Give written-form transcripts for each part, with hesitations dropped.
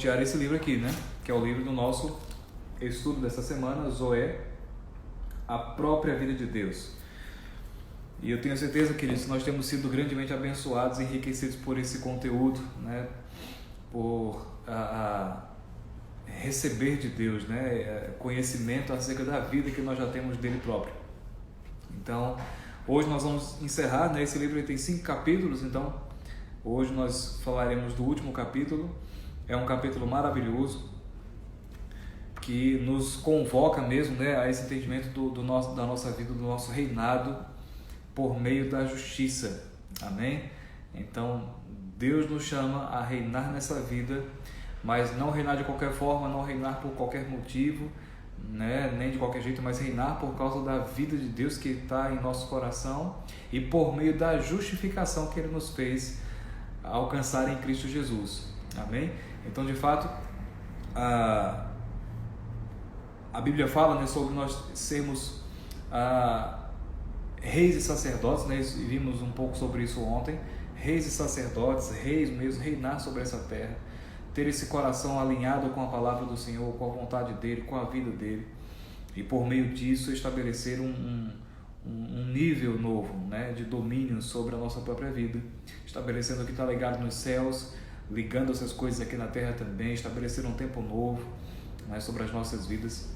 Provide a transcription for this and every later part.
sortear esse livro aqui, né? Que é o livro do nosso estudo dessa semana, Zoé, a própria vida de Deus. E eu tenho certeza, queridos, nós temos sido grandemente abençoados e enriquecidos por esse conteúdo, né? Por receber de Deus, né? Conhecimento acerca da vida que nós já temos dele próprio. Então, hoje nós vamos encerrar, né? Esse livro tem 5 capítulos, então hoje nós falaremos do último capítulo. É um capítulo maravilhoso que nos convoca mesmo, né, a esse entendimento da nossa vida, do nosso reinado por meio da justiça. Amém? Então, Deus nos chama a reinar nessa vida, mas não reinar de qualquer forma, não reinar por qualquer motivo, né, nem de qualquer jeito, mas reinar por causa da vida de Deus que está em nosso coração e por meio da justificação que Ele nos fez alcançar em Cristo Jesus. Amém? Então, de fato, a Bíblia fala, né, sobre nós sermos reis e sacerdotes, né? E vimos um pouco sobre isso ontem. Reis e sacerdotes, reis mesmo, reinar sobre essa terra, ter esse coração alinhado com a palavra do Senhor, com a vontade dEle, com a vida dEle, e por meio disso estabelecer um nível novo, né, de domínio sobre a nossa própria vida, estabelecendo o que está ligado nos céus, ligando essas coisas aqui na terra também, estabelecer um tempo novo, né, sobre as nossas vidas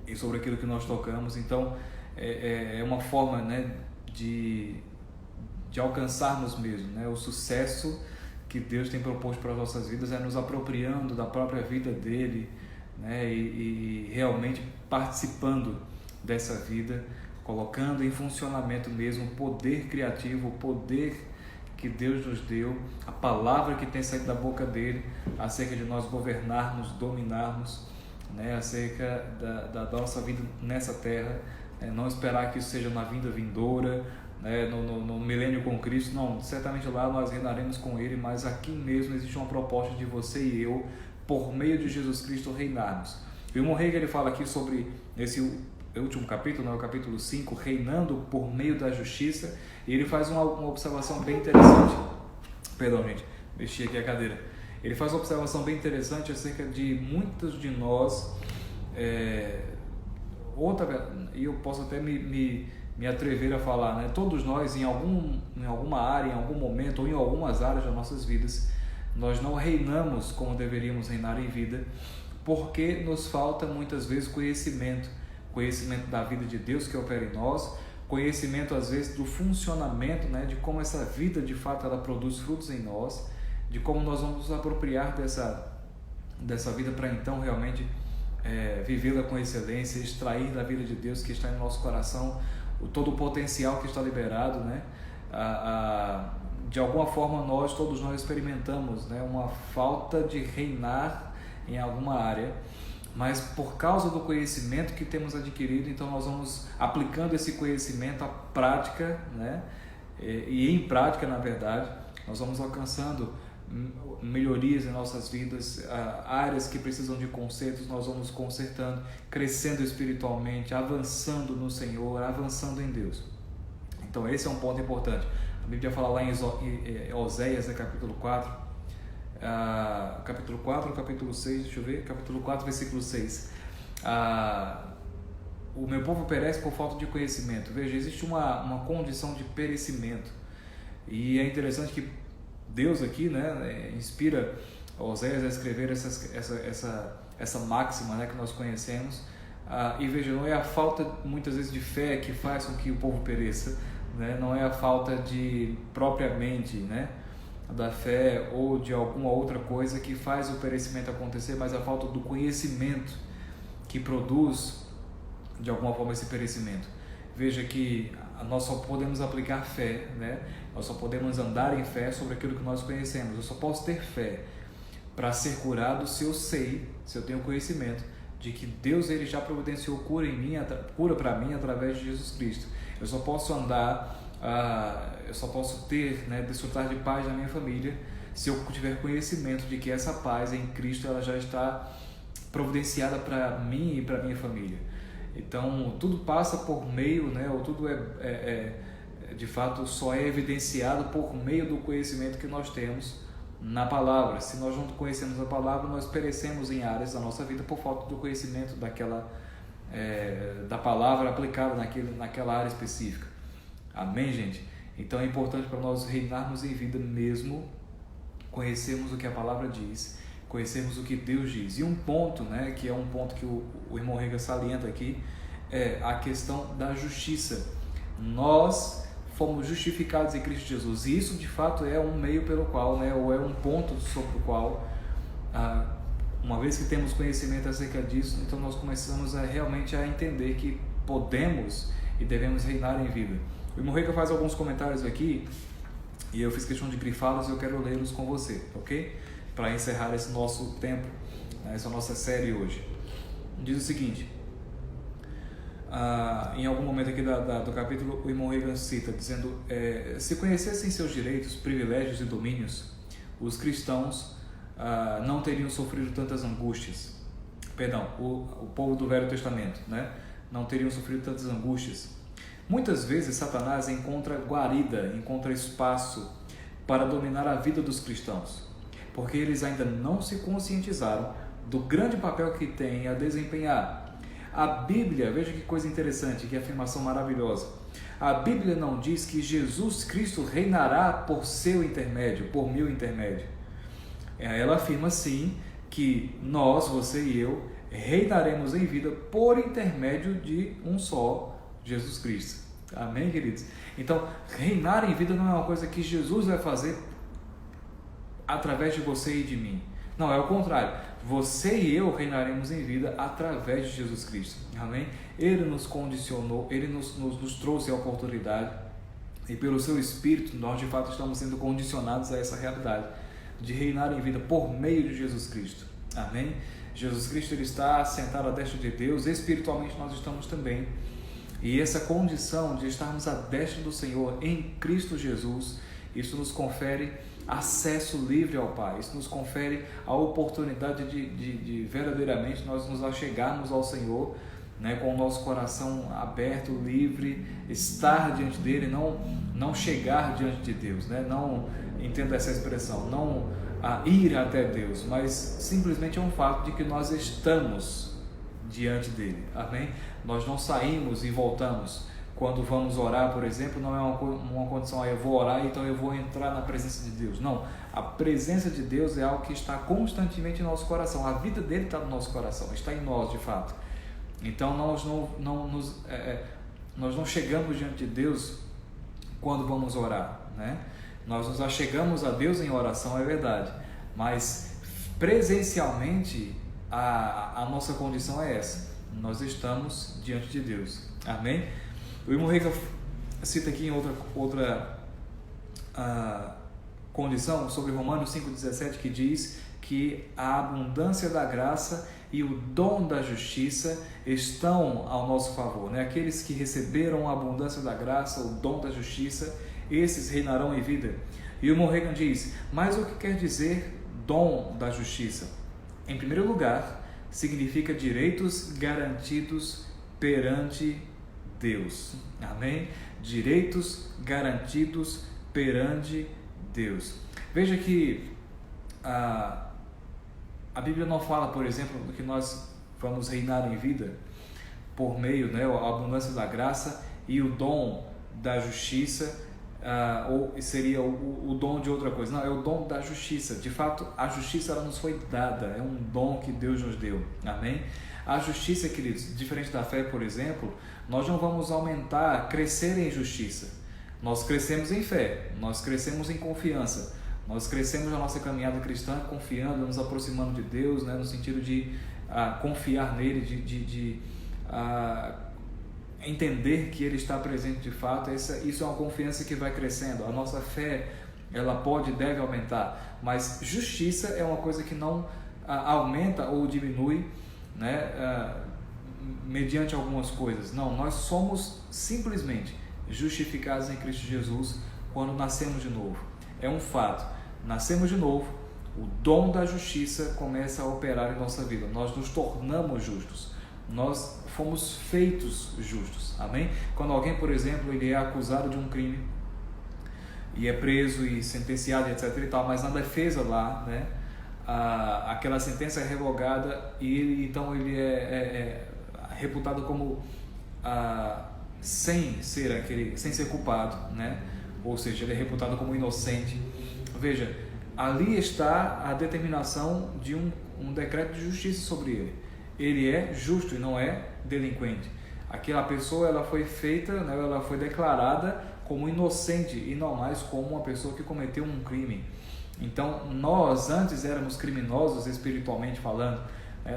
e sobre aquilo que nós tocamos. Então é uma forma, né, de alcançarmos mesmo, né, o sucesso que Deus tem proposto para as nossas vidas, é nos apropriando da própria vida dele, né, e realmente participando dessa vida, colocando em funcionamento mesmo o poder criativo, o poder que Deus nos deu, a palavra que tem saído da boca dele acerca de nós governarmos, dominarmos, né, acerca da nossa vida nessa terra, não esperar que isso seja na vinda vindoura, né, no milênio com Cristo. Não, certamente lá nós reinaremos com Ele, mas aqui mesmo existe uma proposta de você e eu, por meio de Jesus Cristo, reinarmos. E o irmão Hegel, ele fala aqui sobre esse último capítulo, o capítulo 5, reinando por meio da justiça, e ele faz uma observação bem interessante. Perdão, gente, mexi aqui a cadeira. Ele faz uma observação bem interessante acerca de muitos de nós, e eu posso até me atrever a falar, né? Todos nós, em alguma área, em algum momento, ou em algumas áreas das nossas vidas, nós não reinamos como deveríamos reinar em vida, porque nos falta muitas vezes conhecimento da vida de Deus que opera em nós, conhecimento às vezes do funcionamento, né, de como essa vida de fato ela produz frutos em nós, de como nós vamos nos apropriar dessa vida para então realmente vivê-la com excelência, extrair da vida de Deus que está em nosso coração todo o potencial que está liberado, né? De alguma forma todos nós experimentamos, né, uma falta de reinar em alguma área, mas por causa do conhecimento que temos adquirido, então nós vamos aplicando esse conhecimento à prática, né? E em prática, na verdade, nós vamos alcançando melhorias em nossas vidas, áreas que precisam de consertos, nós vamos consertando, crescendo espiritualmente, avançando no Senhor, avançando em Deus. Então esse é um ponto importante. A Bíblia fala lá em Oséias, capítulo 4, capítulo 6, deixa eu ver, capítulo 4, versículo 6. O meu povo perece por falta de conhecimento. Veja, existe uma condição de perecimento, e é interessante que Deus aqui, né, inspira Oséias a escrever essa máxima, né, que nós conhecemos, e veja, não é a falta muitas vezes de fé que faz com que o povo pereça, né, não é a falta de propriamente, né, da fé ou de alguma outra coisa que faz o perecimento acontecer, mas a falta do conhecimento que produz de alguma forma esse perecimento. Veja que nós só podemos aplicar fé, né? Nós só podemos andar em fé sobre aquilo que nós conhecemos. Eu só posso ter fé para ser curado se eu tenho conhecimento de que Deus ele já providenciou cura para mim através de Jesus Cristo. Eu só posso andar, eu só posso ter, né, desfrutar de paz na minha família se eu tiver conhecimento de que essa paz em Cristo ela já está providenciada para mim e para minha família. Então tudo passa por meio, né, ou tudo de fato só é evidenciado por meio do conhecimento que nós temos na palavra. Se nós não conhecemos a palavra, nós perecemos em áreas da nossa vida por falta do conhecimento da palavra aplicada naquela área específica. Amém, gente? Então é importante para nós reinarmos em vida mesmo, conhecermos o que a palavra diz, conhecermos o que Deus diz. E um ponto, né, que é um ponto que o irmão Rega salienta aqui, é a questão da justiça. Nós fomos justificados em Cristo Jesus, e isso de fato é um meio pelo qual, né, ou é um ponto sobre o qual, uma vez que temos conhecimento acerca disso, então nós começamos realmente a entender que podemos e devemos reinar em vida. O irmão Rega faz alguns comentários aqui, e eu fiz questão de grifá-los e eu quero lê-los com você, ok? Para encerrar esse nosso tempo, essa nossa série hoje. Diz o seguinte: em algum momento aqui do capítulo, o irmão Reagan cita, dizendo: se conhecessem seus direitos, privilégios e domínios, os cristãos não teriam sofrido tantas angústias. Perdão, o povo do Velho Testamento, né? Não teriam sofrido tantas angústias. Muitas vezes Satanás encontra guarida, encontra espaço para dominar a vida dos cristãos, porque eles ainda não se conscientizaram do grande papel que têm a desempenhar. A Bíblia, veja que coisa interessante, que afirmação maravilhosa. A Bíblia não diz que Jesus Cristo reinará por seu intermédio, por meu intermédio. Ela afirma sim que nós, você e eu, reinaremos em vida por intermédio de um só, Jesus Cristo. Amém, queridos? Então, reinar em vida não é uma coisa que Jesus vai fazer através de você e de mim. Não, é o contrário. Você e eu reinaremos em vida através de Jesus Cristo. Amém? Ele nos condicionou, Ele nos trouxe a oportunidade, e pelo seu Espírito nós de fato estamos sendo condicionados a essa realidade de reinar em vida por meio de Jesus Cristo. Amém? Jesus Cristo, Ele está sentado à destra de Deus, espiritualmente nós estamos também. E essa condição de estarmos à destra do Senhor em Cristo Jesus, isso nos confere acesso livre ao Pai, isso nos confere a oportunidade de verdadeiramente nós nos achegarmos ao Senhor, né, com o nosso coração aberto, livre, estar diante dele, não chegar diante de Deus, né, não, entenda essa expressão, não ir até Deus, mas simplesmente é um fato de que nós estamos diante dele. Amém? Nós não saímos e voltamos. Quando vamos orar, por exemplo, não é uma condição, eu vou orar, então eu vou entrar na presença de Deus. Não, a presença de Deus é algo que está constantemente em nosso coração. A vida dele está no nosso coração, está em nós de fato. Então nós não chegamos diante de Deus quando vamos orar, né? Nós nos achegamos a Deus em oração, é verdade, mas presencialmente a nossa condição é essa: nós estamos diante de Deus. Amém? O irmão Rega cita aqui em outra condição sobre Romanos 5,17, que diz que a abundância da graça e o dom da justiça estão ao nosso favor, né? Aqueles que receberam a abundância da graça, o dom da justiça, esses reinarão em vida. E o irmão Reagan diz: mas o que quer dizer dom da justiça? Em primeiro lugar, significa direitos garantidos perante Deus. Amém? Direitos garantidos perante Deus. Veja que a Bíblia não fala, por exemplo, que nós vamos reinar em vida por meio, né, a abundância da graça e o dom da justiça, ou seria o dom de outra coisa. Não, é o dom da justiça. De fato, a justiça ela nos foi dada, é um dom que Deus nos deu. Amém? A justiça, queridos, diferente da fé, por exemplo, nós não vamos crescer em justiça. Nós crescemos em fé, nós crescemos em confiança, nós crescemos na nossa caminhada cristã confiando, nos aproximando de Deus, né, no sentido de confiar nele, de entender que Ele está presente de fato. Isso é uma confiança que vai crescendo. A nossa fé, ela pode e deve aumentar, mas justiça é uma coisa que não aumenta ou diminui, né, mediante algumas coisas. Não, nós somos simplesmente justificados em Cristo Jesus quando nascemos de novo. É um fato, nascemos de novo, o dom da justiça começa a operar em nossa vida, nós nos tornamos justos, nós fomos feitos justos. Amém? Quando alguém, por exemplo, ele é acusado de um crime, e é preso e sentenciado, etc. e tal, mas na defesa lá, né, aquela sentença é revogada e então ele é reputado como sem ser culpado, né? Ou seja, ele é reputado como inocente. Veja, ali está a determinação de um decreto de justiça sobre ele. Ele é justo e não é delinquente. Aquela pessoa, ela foi feita, né, ela foi declarada como inocente e não mais como uma pessoa que cometeu um crime. Então, nós antes éramos criminosos espiritualmente falando,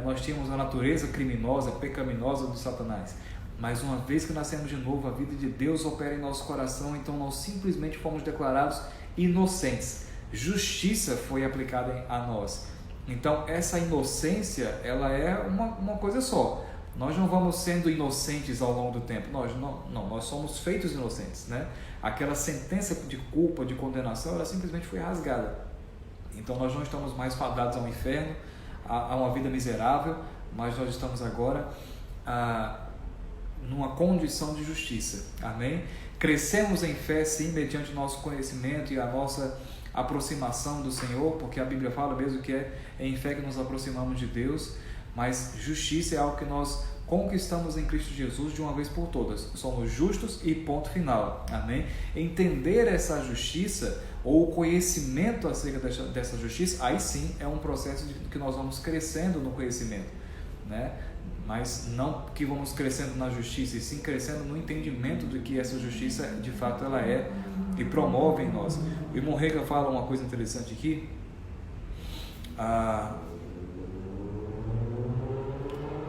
nós tínhamos a natureza criminosa, pecaminosa do Satanás. Mas uma vez que nascemos de novo, a vida de Deus opera em nosso coração, então nós simplesmente fomos declarados inocentes. Justiça foi aplicada a nós. Então, essa inocência, ela é uma coisa só. Nós não vamos sendo inocentes ao longo do tempo. Nós somos feitos inocentes, né? Aquela sentença de culpa, de condenação, ela simplesmente foi rasgada. Então, nós não estamos mais fadados ao inferno, a uma vida miserável, mas nós estamos agora numa condição de justiça. Amém? Crescemos em fé, sim, mediante o nosso conhecimento e a nossa aproximação do Senhor, porque a Bíblia fala mesmo que é em fé que nos aproximamos de Deus, mas justiça é algo que nós conquistamos em Cristo Jesus de uma vez por todas. Somos justos e ponto final. Amém? Entender essa justiça ou o conhecimento acerca dessa justiça, aí sim é um processo de que nós vamos crescendo no conhecimento, né? Mas não que vamos crescendo na justiça, e sim crescendo no entendimento de que essa justiça de fato ela é e promove em nós. O irmão Rega fala uma coisa interessante aqui,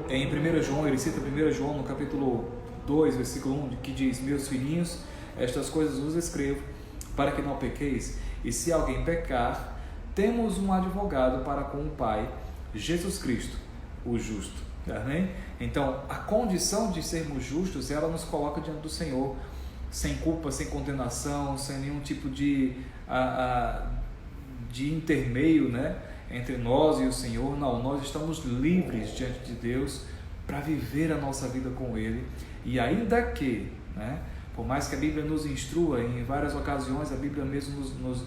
em 1 João, ele cita 1 João no capítulo 2, versículo 1, que diz: meus filhinhos, estas coisas vos escrevo para que não pequeis, e se alguém pecar, temos um advogado para com o Pai, Jesus Cristo, o justo. Amém? Então, a condição de sermos justos, ela nos coloca diante do Senhor, sem culpa, sem condenação, sem nenhum tipo de intermeio, né, entre nós e o Senhor. Não, nós estamos livres diante de Deus para viver a nossa vida com Ele. E ainda que, né, por mais que a Bíblia nos instrua, em várias ocasiões a Bíblia mesmo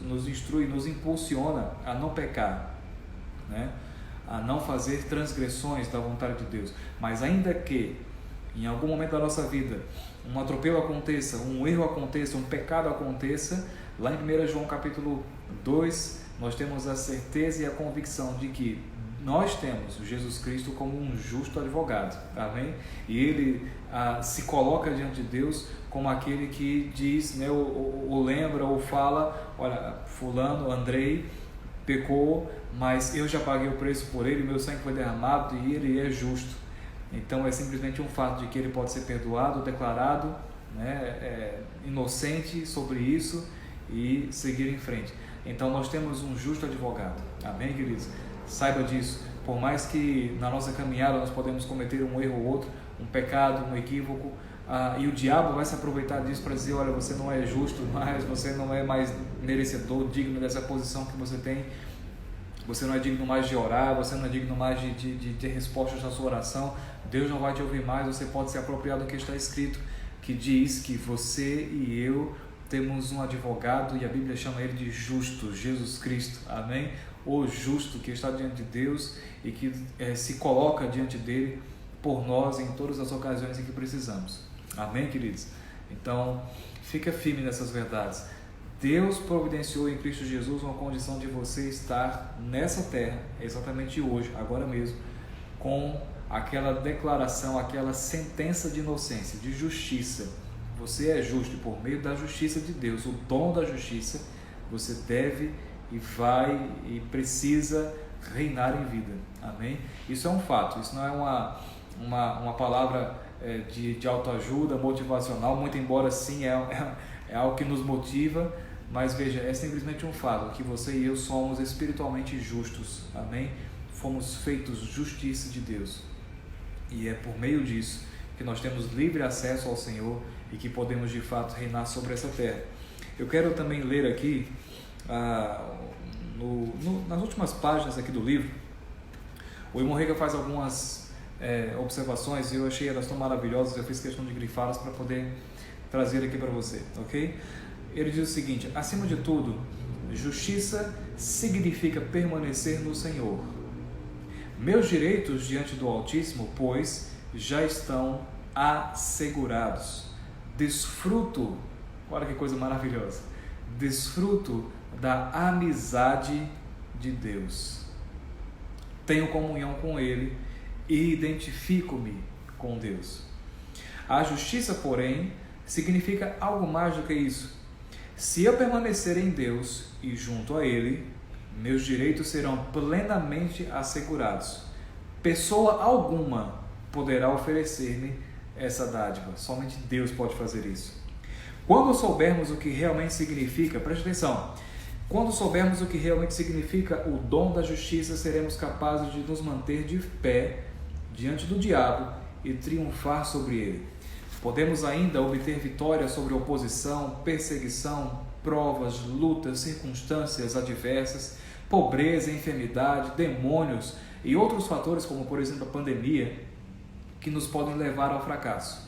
nos instrui, nos impulsiona a não pecar, né, a não fazer transgressões da vontade de Deus. Mas ainda que em algum momento da nossa vida um atropelo aconteça, um erro aconteça, um pecado aconteça, lá em 1 João capítulo 2, nós temos a certeza e a convicção de que nós temos Jesus Cristo como um justo advogado, amém? E ele se coloca diante de Deus como aquele que diz, né, ou lembra ou fala: olha, fulano, Andrei, pecou, mas eu já paguei o preço por ele, meu sangue foi derramado e ele é justo. Então é simplesmente um fato de que ele pode ser perdoado, declarado, né, inocente sobre isso e seguir em frente. Então nós temos um justo advogado, amém, queridos? Saiba disso. Por mais que na nossa caminhada nós podemos cometer um erro ou outro, um pecado, um equívoco, e o diabo vai se aproveitar disso para dizer: olha, você não é justo mais, você não é mais merecedor, digno dessa posição que você tem, você não é digno mais de orar, você não é digno mais de ter respostas na sua oração, Deus não vai te ouvir mais. Você pode se apropriar do que está escrito, que diz que você e eu temos um advogado, e a Bíblia chama ele de justo, Jesus Cristo, amém? O justo, que está diante de Deus e que se coloca diante dele por nós em todas as ocasiões em que precisamos, amém, queridos? Então, fica firme nessas verdades. Deus providenciou em Cristo Jesus uma condição de você estar nessa terra, exatamente hoje, agora mesmo, com aquela declaração, aquela sentença de inocência, de justiça. Você é justo, e por meio da justiça de Deus, o dom da justiça, você deve e vai e precisa reinar em vida, amém? Isso é um fato, isso não é uma palavra de autoajuda, motivacional, muito embora sim é algo que nos motiva, mas veja, é simplesmente um fato, que você e eu somos espiritualmente justos, amém? Fomos feitos justiça de Deus, e é por meio disso que nós temos livre acesso ao Senhor e que podemos de fato reinar sobre essa terra. Eu quero também ler aqui, nas últimas páginas aqui do livro, o irmão Rega faz algumas observações e eu achei elas tão maravilhosas, eu fiz questão de grifá-las para poder trazer aqui para você, ok? ele diz o seguinte: acima de tudo, justiça significa permanecer no Senhor. Meus direitos diante do Altíssimo, pois, já estão assegurados. Desfruto, olha que coisa maravilhosa, desfruto da amizade de Deus. Tenho comunhão com Ele e identifico-me com Deus. A justiça, porém, significa algo mais do que isso. Se eu permanecer em Deus e junto a Ele, meus direitos serão plenamente assegurados. Pessoa alguma poderá oferecer-me essa dádiva. Somente Deus pode fazer isso. Quando soubermos o que realmente significa, preste atenção, quando soubermos o que realmente significa o dom da justiça, seremos capazes de nos manter de pé diante do diabo e triunfar sobre ele. Podemos ainda obter vitória sobre oposição, perseguição, provas, lutas, circunstâncias adversas, pobreza, enfermidade, demônios e outros fatores, como por exemplo a pandemia, que nos podem levar ao fracasso.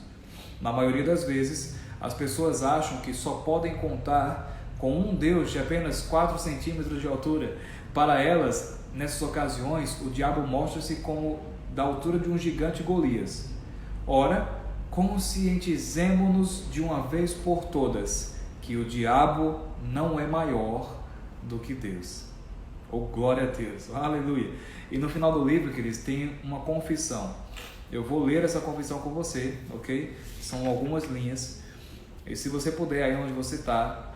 Na maioria das vezes, as pessoas acham que só podem contar com um Deus de apenas 4 centímetros de altura. Para elas, nessas ocasiões, o diabo mostra-se como da altura de um gigante Golias. Ora, conscientizemo-nos de uma vez por todas que o diabo não é maior do que Deus. Oh, glória a Deus, aleluia. E no final do livro, queridos, tem uma confissão. Eu vou ler essa confissão com você, ok? São algumas linhas. E se você puder, aí onde você está,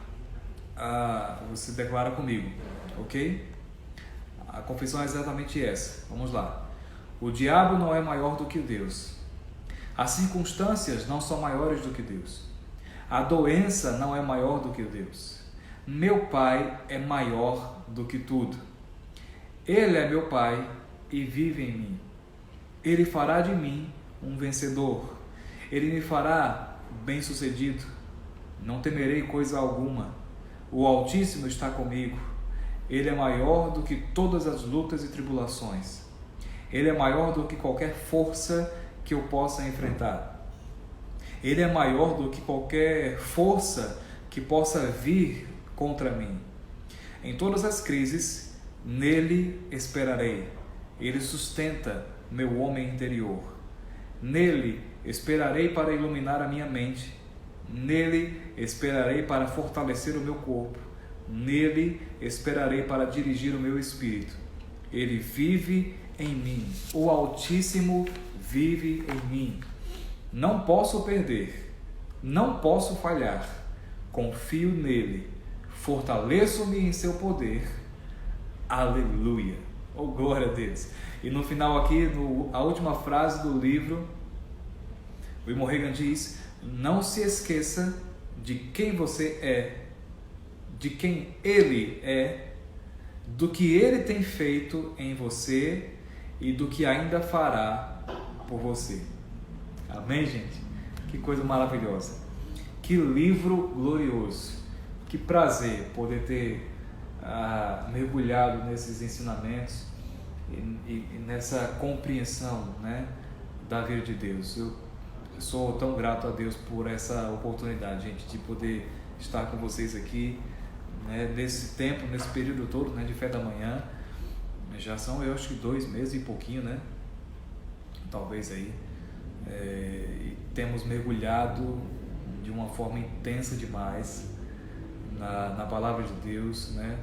você declara comigo, ok? A confissão é exatamente essa. Vamos lá. O diabo não é maior do que Deus. As circunstâncias não são maiores do que Deus. A doença não é maior do que Deus. Meu Pai é maior do que tudo. Ele é meu Pai e vive em mim. Ele fará de mim um vencedor. Ele me fará bem-sucedido. Não temerei coisa alguma. O Altíssimo está comigo. Ele é maior do que todas as lutas e tribulações. Ele é maior do que qualquer força que eu possa enfrentar. Ele é maior do que qualquer força que possa vir contra mim. Em todas as crises, nele esperarei. Ele sustenta meu homem interior. Nele esperarei para iluminar a minha mente. Nele esperarei para fortalecer o meu corpo. Nele esperarei para dirigir o meu espírito. Ele vive em mim. O Altíssimo vive em mim. Não posso perder. Não posso falhar. Confio nele. Fortaleço-me em seu poder. Aleluia. Oh, glória a Deus. E no final aqui, a última frase do livro, o William Reagan diz: não se esqueça de quem você é, de quem ele é, do que ele tem feito em você e do que ainda fará por você. Amém, gente? Que coisa maravilhosa. Que livro glorioso. Que prazer poder ter mergulhado nesses ensinamentos e nessa compreensão, né, da vida de Deus. Eu sou tão grato a Deus por essa oportunidade, gente, de poder estar com vocês aqui, né, nesse tempo, nesse período todo, né, de fé da manhã. Já são, eu acho que 2 meses e pouquinho, né? Talvez aí. E temos mergulhado de uma forma intensa demais na palavra de Deus, né?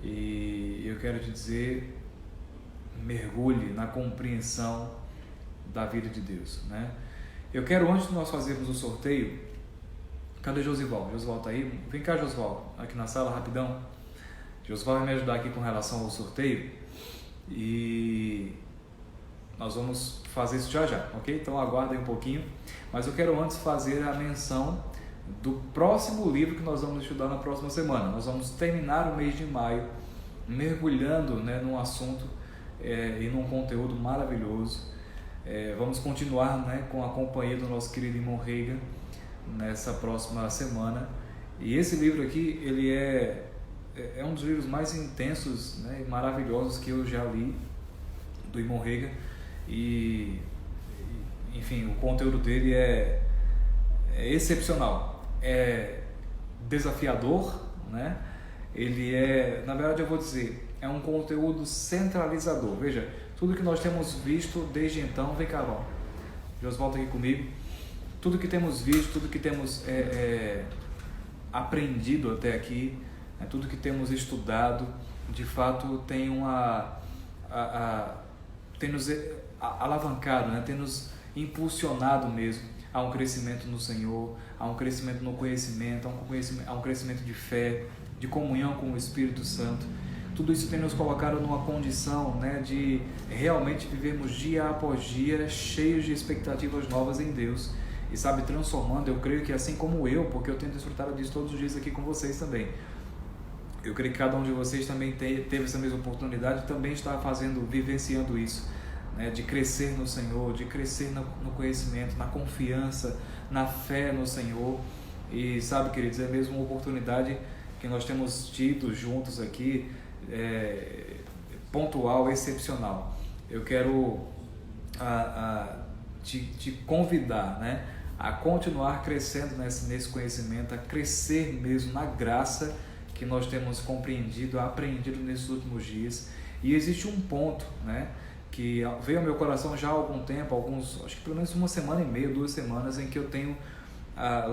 E eu quero te dizer, mergulhe na compreensão da vida de Deus, né? Eu quero, antes de nós fazermos o sorteio, cadê Josival? Josival tá aí? Vem cá, Josival, aqui na sala, rapidão. Josival vai me ajudar aqui com relação ao sorteio e nós vamos fazer isso já já, ok? Então aguardem um pouquinho, mas eu quero antes fazer a menção do próximo livro que nós vamos estudar na próxima semana. Nós vamos terminar o mês de maio mergulhando, né, num assunto e num conteúdo maravilhoso. Vamos continuar, né, com a companhia do nosso querido irmão Reagan nessa próxima semana. E esse livro aqui, ele é um dos livros mais intensos, né, e maravilhosos que eu já li, do irmão Reagan. E enfim, o conteúdo dele é excepcional. desafiador, né? Ele é, na verdade eu vou dizer, é um conteúdo centralizador. Veja, tudo que nós temos visto desde então, vem cá, volta aqui comigo, tudo que temos visto, tudo que temos aprendido até aqui, né? Tudo que temos estudado, de fato tem tem nos alavancado, né? Tem nos impulsionado mesmo a um crescimento no Senhor, a um crescimento no conhecimento, a um crescimento de fé, de comunhão com o Espírito Santo. Tudo isso tem nos colocado numa condição, né, de realmente vivermos dia após dia cheios de expectativas novas em Deus e, sabe, transformando. Eu creio que assim como eu, porque eu tenho desfrutado disso todos os dias aqui com vocês também, eu creio que cada um de vocês também teve essa mesma oportunidade, também está vivenciando isso, né, de crescer no Senhor, de crescer no conhecimento, na confiança, na fé no Senhor. E sabe, queridos, é mesmo uma oportunidade que nós temos tido juntos aqui, pontual, excepcional. Eu quero te convidar, né, a continuar crescendo nesse conhecimento, a crescer mesmo na graça que nós temos compreendido, aprendido nesses últimos dias. E existe um ponto, né, que veio ao meu coração já há algum tempo, acho que pelo menos uma semana e meia, 2 semanas, em que eu tenho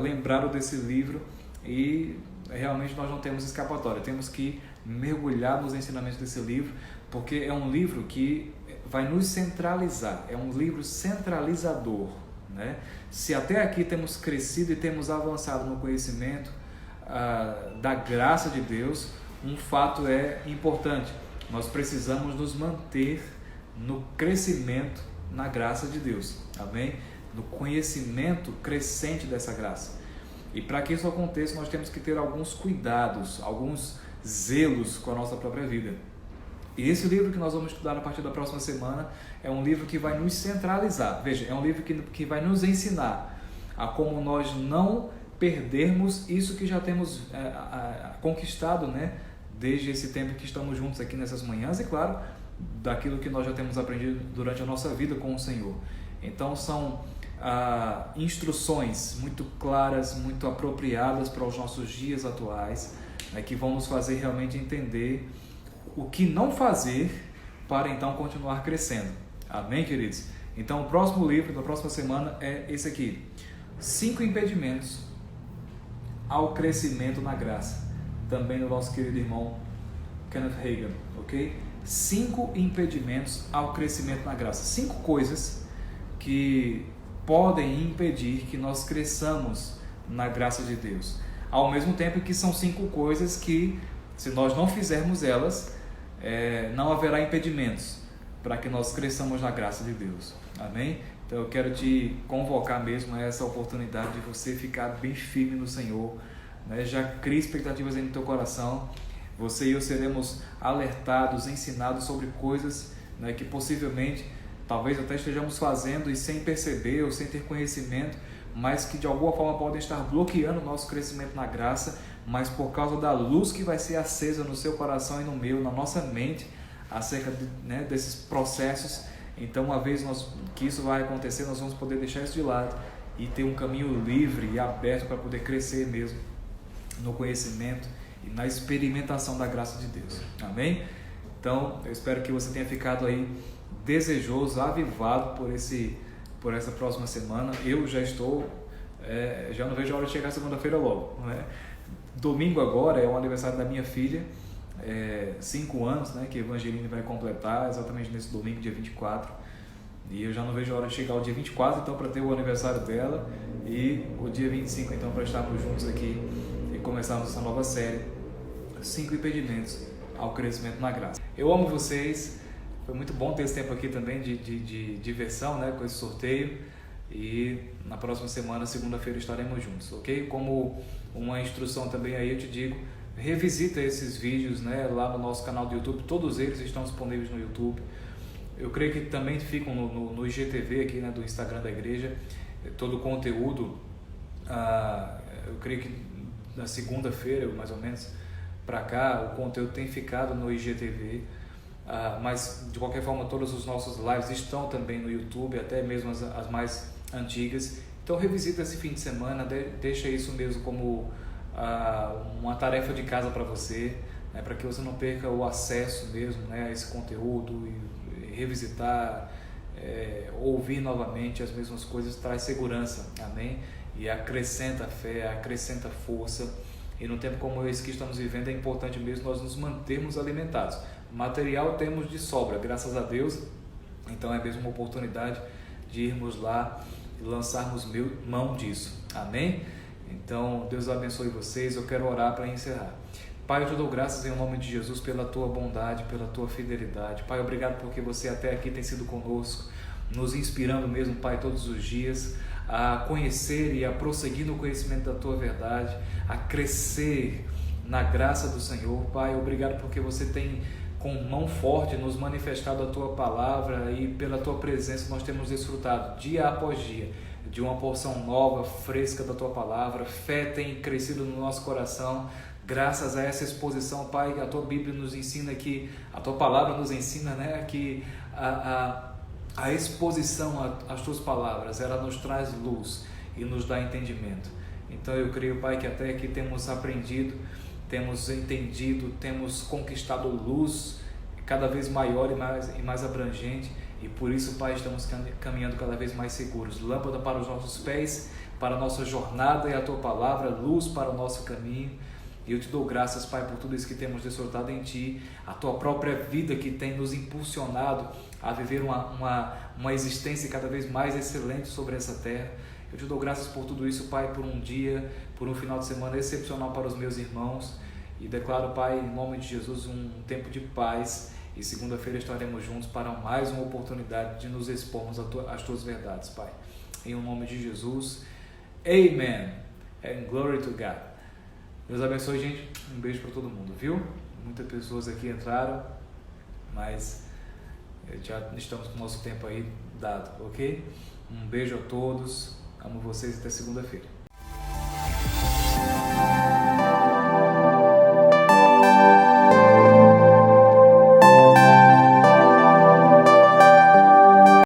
lembrado desse livro, e realmente nós não temos escapatória, temos que mergulhar nos ensinamentos desse livro, porque é um livro que vai nos centralizar, é um livro centralizador, né? Se até aqui temos crescido e temos avançado no conhecimento da graça de Deus, um fato é importante: nós precisamos nos manter no crescimento na graça de Deus, amém? No conhecimento crescente dessa graça. E para que isso aconteça, nós temos que ter alguns cuidados, alguns zelos com a nossa própria vida. E esse livro que nós vamos estudar a partir da próxima semana é um livro que vai nos centralizar. Veja, é um livro que vai nos ensinar a como nós não perdermos isso que já temos conquistado, né, desde esse tempo que estamos juntos aqui nessas manhãs, e claro, daquilo que nós já temos aprendido durante a nossa vida com o Senhor. Então são instruções muito claras, muito apropriadas para os nossos dias atuais, né, que vão nos fazer realmente entender o que não fazer para então continuar crescendo. Amém, queridos? Então o próximo livro da próxima semana é esse aqui: 5 impedimentos ao crescimento na graça, também do nosso querido irmão Kenneth Hagin, ok? 5 impedimentos ao crescimento na graça, 5 coisas que podem impedir que nós cresçamos na graça de Deus, ao mesmo tempo que são 5 coisas que, se nós não fizermos elas, não haverá impedimentos para que nós cresçamos na graça de Deus, amém? Então eu quero te convocar mesmo a essa oportunidade de você ficar bem firme no Senhor, né? Já cria expectativas aí no teu coração. Você e eu seremos alertados, ensinados sobre coisas, né, que possivelmente, talvez até estejamos fazendo e sem perceber ou sem ter conhecimento, mas que de alguma forma podem estar bloqueando o nosso crescimento na graça, mas por causa da luz que vai ser acesa no seu coração e no meu, na nossa mente, acerca desses processos. Então, uma vez que isso vai acontecer, nós vamos poder deixar isso de lado e ter um caminho livre e aberto para poder crescer mesmo no conhecimento e na experimentação da graça de Deus, amém? Então, eu espero que você tenha ficado aí desejoso, avivado por essa próxima semana. Eu já estou, já não vejo a hora de chegar segunda-feira logo, né? Domingo agora é o aniversário da minha filha, 5 anos, né, que a Evangeline vai completar exatamente nesse domingo, dia 24, e eu já não vejo a hora de chegar o dia 24, então, para ter o aniversário dela, e o dia 25, então, para estarmos juntos aqui e começarmos essa nova série, 5 impedimentos ao crescimento na graça. Eu amo vocês, foi muito bom ter esse tempo aqui também de diversão, né, com esse sorteio, e na próxima semana, segunda-feira, estaremos juntos, ok? Como uma instrução também aí, eu te digo, revisita esses vídeos, né, lá no nosso canal do YouTube, todos eles estão disponíveis no YouTube. Eu creio que também ficam no IGTV aqui, né, do Instagram da igreja, todo o conteúdo. Eu creio que na segunda-feira, mais ou menos, para cá, o conteúdo tem ficado no IGTV, mas de qualquer forma todos os nossos lives estão também no YouTube, até mesmo as mais antigas. Então revisita esse fim de semana, deixa isso mesmo como uma tarefa de casa para você, né, para que você não perca o acesso mesmo, né, a esse conteúdo e revisitar, ouvir novamente as mesmas coisas traz segurança, amém? E acrescenta fé, acrescenta força. E num tempo como esse que estamos vivendo é importante mesmo nós nos mantermos alimentados. Material temos de sobra, graças a Deus. Então é mesmo uma oportunidade de irmos lá e lançarmos mão disso, amém? Então Deus abençoe vocês. Eu quero orar para encerrar. Pai, eu te dou graças em nome de Jesus pela tua bondade, pela tua fidelidade. Pai, obrigado porque você até aqui tem sido conosco, nos inspirando mesmo, Pai, todos os dias a conhecer e a prosseguir no conhecimento da tua verdade, a crescer na graça do Senhor. Pai, obrigado porque você tem com mão forte nos manifestado a tua palavra e pela tua presença nós temos desfrutado dia após dia de uma porção nova, fresca da tua palavra. Fé tem crescido no nosso coração graças a essa exposição, Pai. A tua Bíblia nos ensina que, a tua palavra nos ensina, né, que a exposição às tuas palavras, ela nos traz luz e nos dá entendimento. Então eu creio, Pai, que até aqui temos aprendido, temos entendido, temos conquistado luz cada vez maior e mais abrangente, e por isso, Pai, estamos caminhando cada vez mais seguros. Lâmpada para os nossos pés, para a nossa jornada, e a tua palavra, luz para o nosso caminho. E eu te dou graças, Pai, por tudo isso que temos desfrutado em Ti, a Tua própria vida que tem nos impulsionado a viver uma existência cada vez mais excelente sobre essa terra. Eu te dou graças por tudo isso, Pai, por um dia, por um final de semana excepcional para os meus irmãos. E declaro, Pai, em nome de Jesus, um tempo de paz. E segunda-feira estaremos juntos para mais uma oportunidade de nos expormos às Tuas verdades, Pai. Em nome de Jesus. Amen. And glory to God. Deus abençoe, gente. Um beijo para todo mundo, viu? Muitas pessoas aqui entraram, mas já estamos com o nosso tempo aí dado, ok? Um beijo a todos. Amo vocês até segunda-feira.